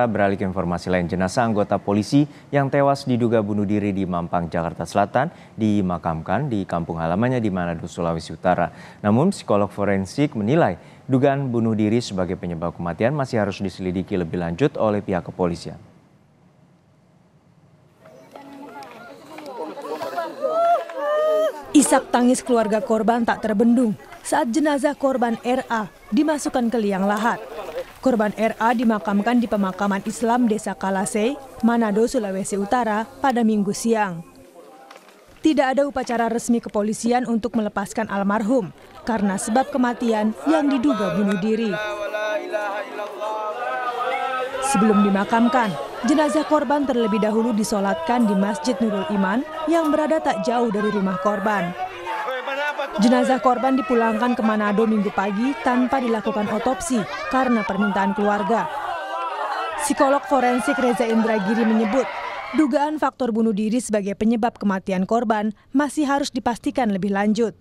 Kita beralih ke informasi lain. Jenazah anggota polisi yang tewas diduga bunuh diri di Mampang, Jakarta Selatan dimakamkan di kampung halamannya di Manado, Sulawesi Utara. Namun psikolog forensik menilai dugaan bunuh diri sebagai penyebab kematian masih harus diselidiki lebih lanjut oleh pihak kepolisian. Isak tangis keluarga korban tak terbendung saat jenazah korban RA dimasukkan ke liang lahat. Korban RA dimakamkan di pemakaman Islam Desa Kalasei, Manado, Sulawesi Utara pada Minggu siang. Tidak ada upacara resmi kepolisian untuk melepaskan almarhum karena sebab kematian yang diduga bunuh diri. Sebelum dimakamkan, jenazah korban terlebih dahulu disolatkan di Masjid Nurul Iman yang berada tak jauh dari rumah korban. Jenazah korban dipulangkan ke Manado Minggu pagi tanpa dilakukan otopsi karena permintaan keluarga. Psikolog forensik Reza Indragiri menyebut, dugaan faktor bunuh diri sebagai penyebab kematian korban masih harus dipastikan lebih lanjut.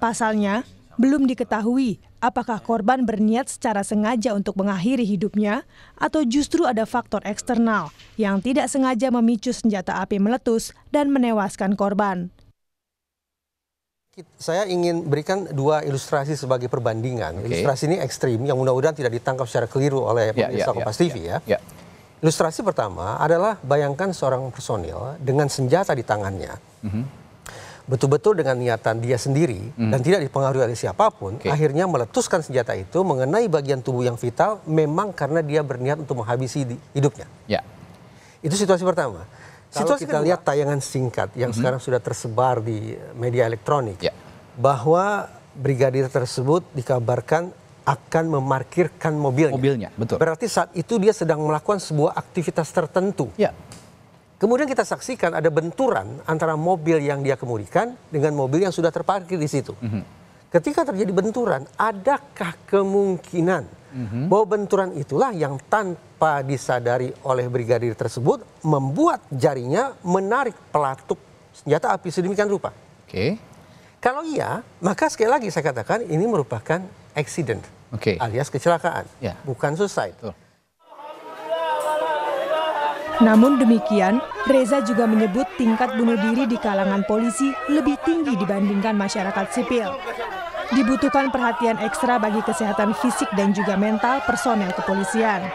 Pasalnya, belum diketahui apakah korban berniat secara sengaja untuk mengakhiri hidupnya atau justru ada faktor eksternal yang tidak sengaja memicu senjata api meletus dan menewaskan korban. Saya ingin berikan dua ilustrasi sebagai perbandingan. Ilustrasi ini ekstrim yang mudah-mudahan tidak ditangkap secara keliru oleh pemirsa Kompas TV ya. Ilustrasi pertama adalah bayangkan seorang personil dengan senjata di tangannya. Betul-betul dengan niatan dia sendiri dan tidak dipengaruhi oleh siapapun, akhirnya meletuskan senjata itu mengenai bagian tubuh yang vital memang karena dia berniat untuk menghabisi hidupnya. Itu situasi pertama. Kalau kita lihat tayangan singkat yang sekarang sudah tersebar di media elektronik, bahwa brigadir tersebut dikabarkan akan memarkirkan mobilnya. Betul. Berarti saat itu dia sedang melakukan sebuah aktivitas tertentu. Kemudian kita saksikan ada benturan antara mobil yang dia kemudikan dengan mobil yang sudah terparkir di situ. Ketika terjadi benturan, adakah kemungkinan bahwa benturan itulah yang tanpa disadari oleh brigadir tersebut membuat jarinya menarik pelatuk senjata api sedemikian rupa? Kalau iya, maka sekali lagi saya katakan ini merupakan accident alias kecelakaan, bukan suicide. Namun demikian, Reza juga menyebut tingkat bunuh diri di kalangan polisi lebih tinggi dibandingkan masyarakat sipil. Dibutuhkan perhatian ekstra bagi kesehatan fisik dan juga mental personel kepolisian.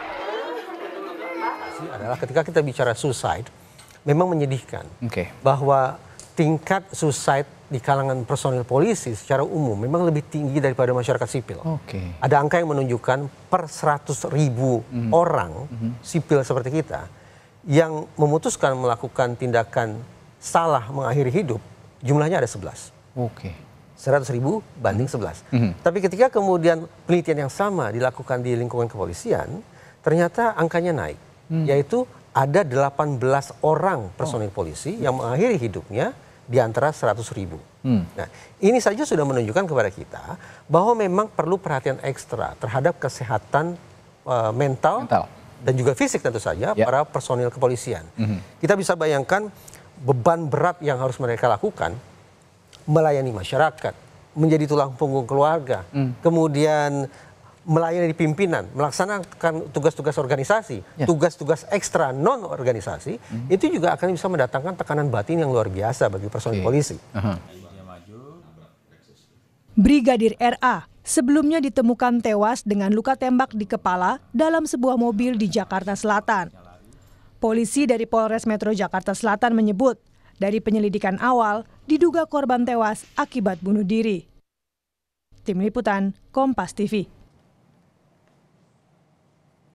Adalah ketika kita bicara suicide, memang menyedihkan bahwa tingkat suicide di kalangan personel polisi secara umum memang lebih tinggi daripada masyarakat sipil. Ada angka yang menunjukkan per 100.000 orang sipil seperti kita yang memutuskan melakukan tindakan salah mengakhiri hidup, jumlahnya ada 11. 100.000 banding 11. Tapi ketika kemudian penelitian yang sama dilakukan di lingkungan kepolisian, ternyata angkanya naik. Yaitu ada 18 orang personil polisi yang mengakhiri hidupnya di antara 100.000. Nah, ini saja sudah menunjukkan kepada kita bahwa memang perlu perhatian ekstra terhadap kesehatan mental dan juga fisik tentu saja para personil kepolisian. Kita bisa bayangkan beban berat yang harus mereka lakukan, melayani masyarakat, menjadi tulang punggung keluarga, kemudian melayani di pimpinan, melaksanakan tugas-tugas organisasi, tugas-tugas ekstra non-organisasi, itu juga akan bisa mendatangkan tekanan batin yang luar biasa bagi personil polisi. Brigadir RA sebelumnya ditemukan tewas dengan luka tembak di kepala dalam sebuah mobil di Jakarta Selatan. Polisi dari Polres Metro Jakarta Selatan menyebut, dari penyelidikan awal, diduga korban tewas akibat bunuh diri. Tim Liputan, Kompas TV.